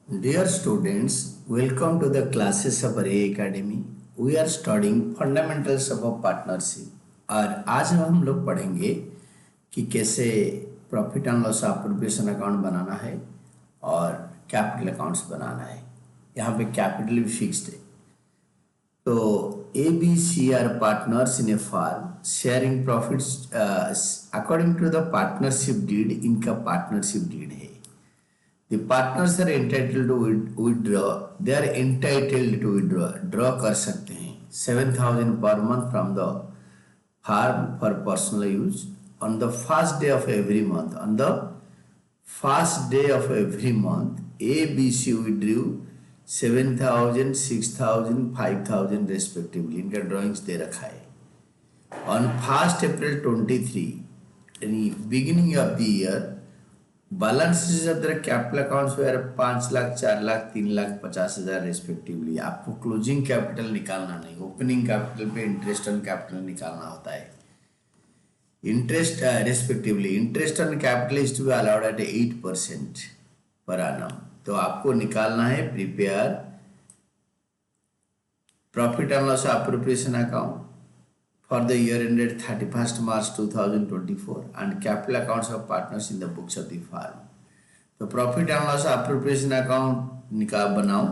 Dear students, welcome to the classes of Array Academy. We are studying fundamentals of a partnership. और आज हम लोग पढ़ेंगे कि कैसे profit and loss appropriation account बनाना है और कैपिटल अकाउंट्स बनाना है। यहाँ पे कैपिटल भी फिक्स्ड है। तो A B C are partners in a firm sharing profits according to the partnership deed. इनका पार्टनरशिप डीड है। The partners are entitled to withdraw. They are entitled to withdraw. Draw कर सकते हैं 7,000 per month from the farm for personal use on the first day of every month. On the first day of every month, A, B, C withdrew 7,000, 6,000, 5,000 respectively. इनका drawings दे रखा है. On 1st April 23, यानी beginning of the year, balances of the capital accounts were 5 lakh, 4 lakh, 3 lakh, 50,000 respectively. आपको closing capital निकालना नहीं, opening capital पे interest on capital निकालना होता है। Interest respectively interest on capital is to be allowed at 8% पर annum। तो आपको निकालना है prepare profit and loss appropriation account for the year ended 31st March 2024 and capital accounts of partners in the books of the firm। तो profit and loss appropriation account निकाल बनाओ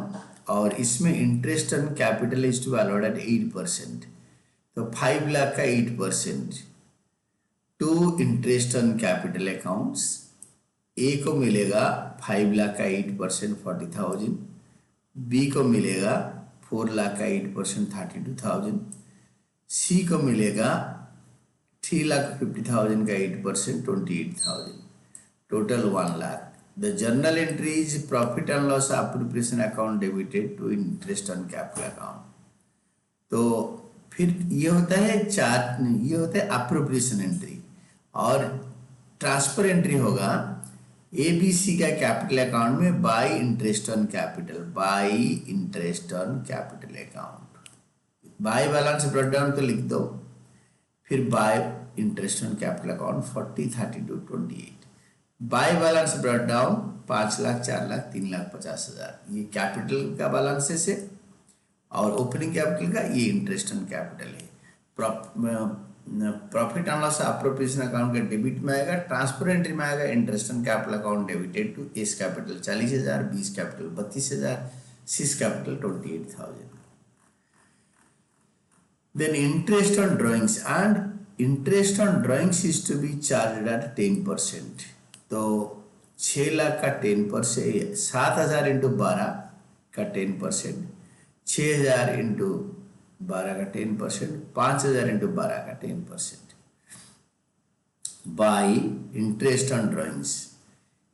और इसमें interest on capital is to allowed at 8%। तो 5 लाख का 8% to interest on capital accounts. A को मिलेगा 5 लाख का 8% 40,000। बी को मिलेगा 4 लाख का 8% 32,000। सी को मिलेगा 3,50,000 का 8% 28,000। Total 1 lakh. The journal entry is profit and loss appropriation account debited to interest on capital account. तो फिर ये होता है ये होता है अप्रोप्रिएशन एंट्री और ट्रांसफर एंट्री होगा ए बी सी का कैपिटल अकाउंट में by interest on capital, by interest on capital account. By balance brought down तो लिख दो, फिर by interest on capital account 40, 32, 28। By balance brought down 5 lakh, 4 lakh, 3 lakh 50,000। ये capital का बैलेंसेस है और ओपनिंग कैपिटल का ये इंटरेस्ट ऑन कैपिटल है। Profit and loss appropriation account का डेबिट में आएगा, ट्रांसफर एंट्री में आएगा interest on capital account debited to A's capital 40,000, B's capital 32,000, C's capital 28,000। Then interest on drawings and interest on drawings is to be charged at 10%। तो 6 लाख का 10%, 7,000 into 12 का 10%, 6,000 into 12 का 10%, 5,000 into 12 का 10% by interest on drawings.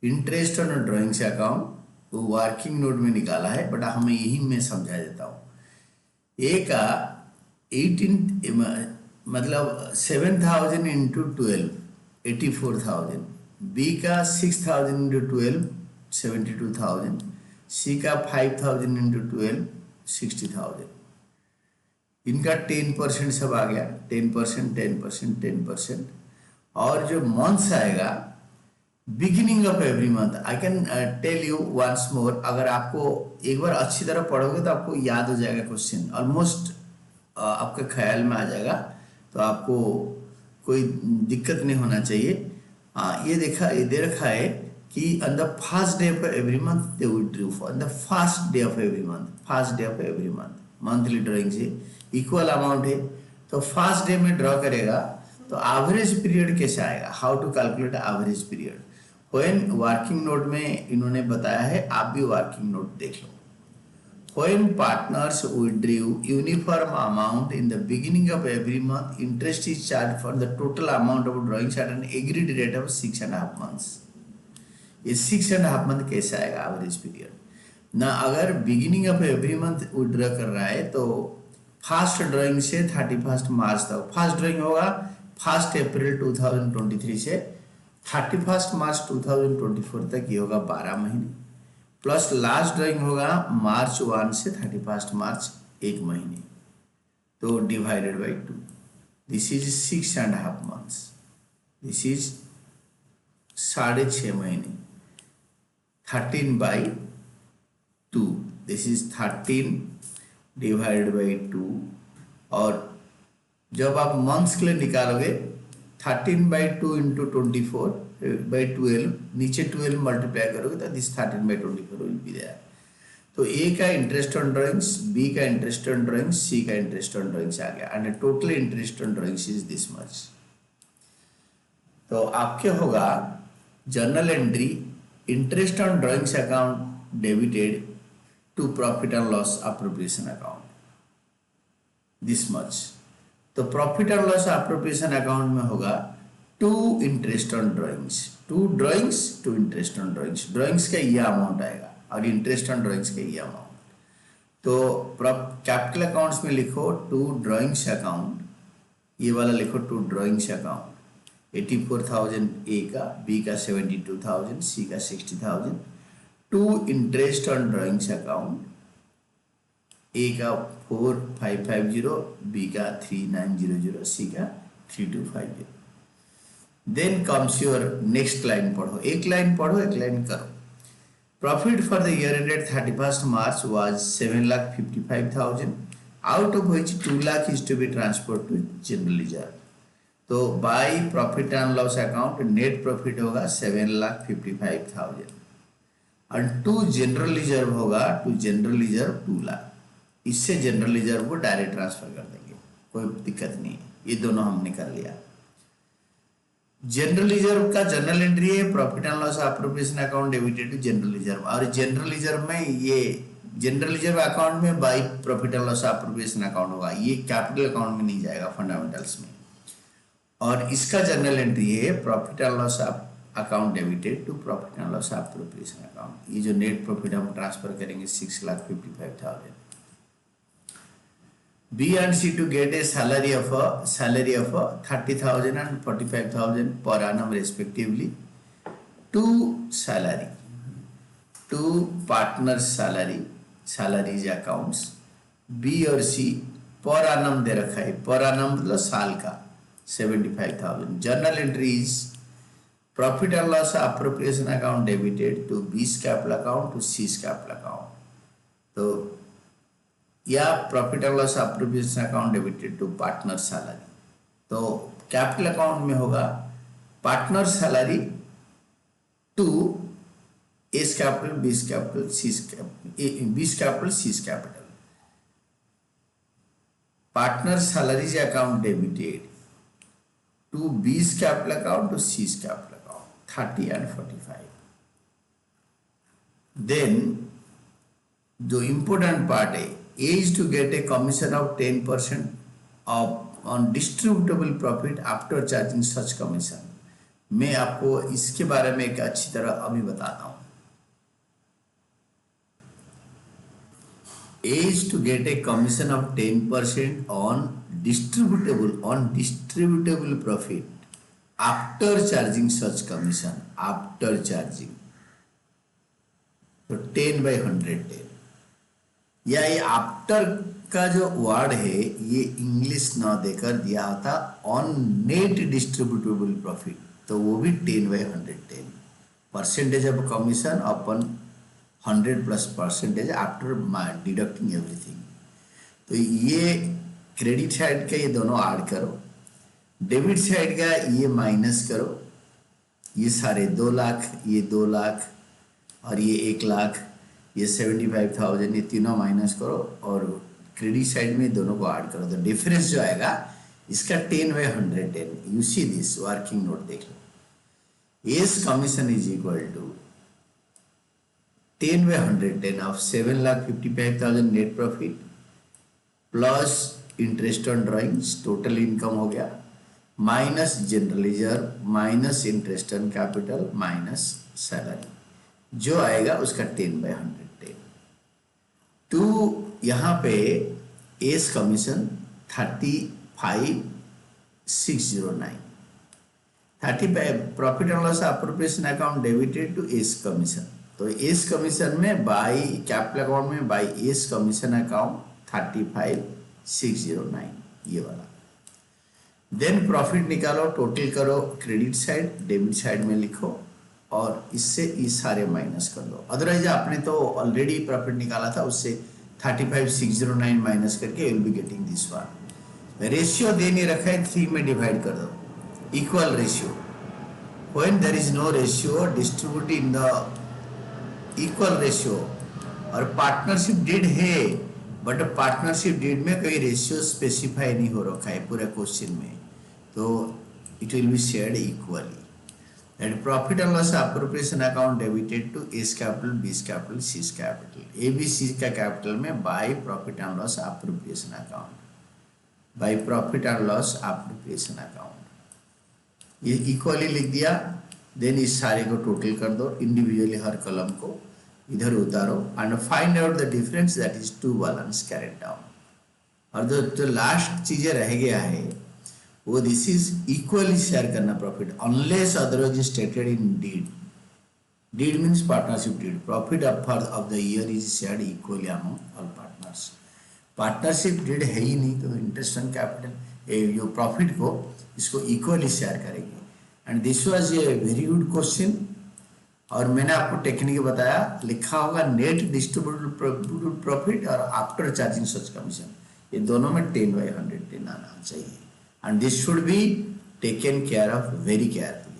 Interest on drawings account वो working note में निकाला है, but हमें यही मैं समझा देता हूँ। ए का 18 मतलब 7,000 इंटू 12 84,000। बी का 6,000 इंटू 12 72,000। सी का 5,000 इंटू 12 60,000। इनका 10% सब आ गया, 10%, 10%, 10%। और जो मंथ्स आएगा beginning of every month, I can tell you once more. अगर आपको एक बार अच्छी तरह पढ़ोगे तो आपको याद हो जाएगा क्वेश्चन, ऑलमोस्ट आपके ख्याल में आ जाएगा, तो आपको कोई दिक्कत नहीं होना चाहिए। ये दे रखा है कि on the first day of every month they withdrew for the first day of every month, first day of every month monthly drawing से इक्वल अमाउंट है। तो फर्स्ट डे में ड्रॉ करेगा तो एवरेज पीरियड कैसे आएगा, how to calculate average period. When working note में इन्होंने बताया है, आप भी वर्किंग नोट देख लो। When partners withdrew uniform amount in the beginning of every month, interest is charged for the total amount of drawings at an agreed rate of 6.5 months। ये 6.5 month कैसे आएगा एवरेज पीरियड ना। अगर beginning of every month withdraw कर रहा है तो first drawing से 31 मार्च तक, फर्स्ट ड्राइंग होगा 1 अप्रैल 2023 से 31 मार्च 2024 तक, ये होगा 12 महीने, प्लस लास्ट ड्राइंग होगा मार्च 1 से 31 मार्च 1 महीने, तो divided by 2। This is 6.5 months, this is 6.5 महीने। 13 by this is 13 divide by 2, और जब आप मंथ्स के लिए निकालोगे 13/2 इंटू 24/12, नीचे 12 मल्टीप्लाई करोगे तो दिस 13/24 विल बी देयर। तो ए का इंटरेस्ट ऑन ड्राइंग्स, बी का इंटरेस्ट ऑन ड्राइंग्स, सी का इंटरेस्ट ऑन ड्राइंग्स आ गया, and total interest on drawings is this much. तो आपके होगा journal entry, interest on drawings account debited to profit and loss appropriation account, this much. तो profit and loss appropriation account में होगा to interest on drawings, to drawings to interest on drawings, drawings का ये amount आएगा और interest on drawings का ये amount. तो कैपिटल अकाउंट्स में लिखो टू ड्राइंग्स अकाउंट, ये वाला लिखो टू ड्राइंग्स अकाउंट 84,000 ए का, बी का 72,000, सी का 60,000। To interest on drawings account, A का 4550, बी का 3900, सी का 3250। Then comes your next line पढ़ो, एक लाइन पढ़ो एक लाइन करो। Profit for the year ended 31st March was 7,55,000, out of which 2 lakh is to be transferred to general reserve. तो by profit and loss account net profit होगा 7,55,000 और to general reserve होगा, to general reserve 2 lakh. इससे general reserve को direct transfer कर देंगे, कोई दिक्कत नहीं है, ये दोनों हमने कर लिया। जनरल रिजर्व का जनरल एंट्री है profit and loss appropriation account debited to general reserve, और जनरल रिजर्व में ये जनरल रिजर्व अकाउंट में by profit and loss appropriation account होगा, ये कैपिटल अकाउंट में नहीं जाएगा फंडामेंटल्स में। और इसका जनरल एंट्री है profit and loss account debited to profit and loss appropriation account. ये जो नेट प्रॉफिट हम ट्रांसफर करेंगे 6,55,000। B and C to get a salary of 30,000 and 45,000 per annum respectively. Two salary, two partners salaries accounts B और C per annum दे रखा है, per annum मतलब साल का 75,000। Journal entries profit and loss appropriation account debited to B's capital account to C's capital account। तो या profit and loss appropriation account debited to partner salary. तो capital account में होगा partner salary to A's capital, B's capital, B's capital, C's capital. Partner salaries account debited to B's capital account to C's capital account 30 and 45। Then जो important part है, A is to get a commission of 10% on distributable profit after charging such commission। मैं आपको इसके बारे में एक अच्छी तरह अभी बताता हूँ। A is to get a commission of 10% on distributable profit after charging such commission, after charging। तो 10/110 या ये आफ्टर का जो वर्ड है ये इंग्लिश ना देकर दिया होता ऑन नेट डिस्ट्रीब्यूटेबल प्रॉफिट, तो वो भी 10/110 percentage of commission upon 100+% after deducting everything. तो ये क्रेडिट साइड का ये दोनों ऐड करो, डेबिट साइड का ये माइनस करो, ये सारे 2 लाख, ये 2 लाख और ये 1 लाख, ये 75,000, ये तीनों माइनस करो और क्रेडिट साइड में दोनों को ऐड करो। तो डिफरेंस जो आएगा इसका 10/110। You see this working note देख लो। S commission is equal to 10/110 of 7,55,000 net profit plus interest on drawings, total income हो गया, minus general reserve, minus interest on capital, minus salary, जो आएगा उसका 10/110। तो यहाँ पे S commission 35,609, 35 profit and loss appropriation account debited to S commission. तो S commission में बाई कैपिटल अकाउंट में बाई एस कमीशन अकाउंट 35,609 ये वाला। देन प्रॉफिट निकालो, टोटल करो, क्रेडिट साइड डेबिट साइड में लिखो और इससे ये सारे माइनस कर दो। अदरवाइज आपने तो ऑलरेडी प्रॉफिट निकाला था, उससे 35609 माइनस करके you will be getting this one. Ratio दे नहीं रखा है, 3 में डिवाइड कर दो, equal ratio. When there is no ratio distribute in the equal ratio. और पार्टनरशिप डीड है, बट पार्टनरशिप डीड में कोई रेशियो स्पेसिफाई नहीं हो रखा है पूरे क्वेश्चन में, तो it will be shared equally. And profit and loss appropriation account debited to A's capital, B's capital, C's capital. A, B, C का capital में by profit and loss appropriation account, by profit and loss appropriation account. ये equally लिख दिया, then इस सारे को total कर दो, इंडिविजुअली हर कलम को इधर उतारो and find out the difference, that is to balance carried down. और जो लास्ट चीजें रह गया है वो दिस इज इक्वली शेयर करना profit, unless otherwise stated in deed. Deed means partnership deed. Profit of the year is shared equally among all partners. Partnership deed है ही नहीं, तो इंटरेस्ट ऑन कैपिटल जो प्रॉफिट को इसको इक्वली शेयर करेंगे। And this was a very good question. और मैंने आपको टेक्निक बताया, लिखा होगा नेट डिस्ट्रीब्यूटेड प्रॉफिट और आफ्टर चार्जिंग सच कमीशन, ये दोनों में 10/110 आना चाहिए। And this should be taken care of very carefully.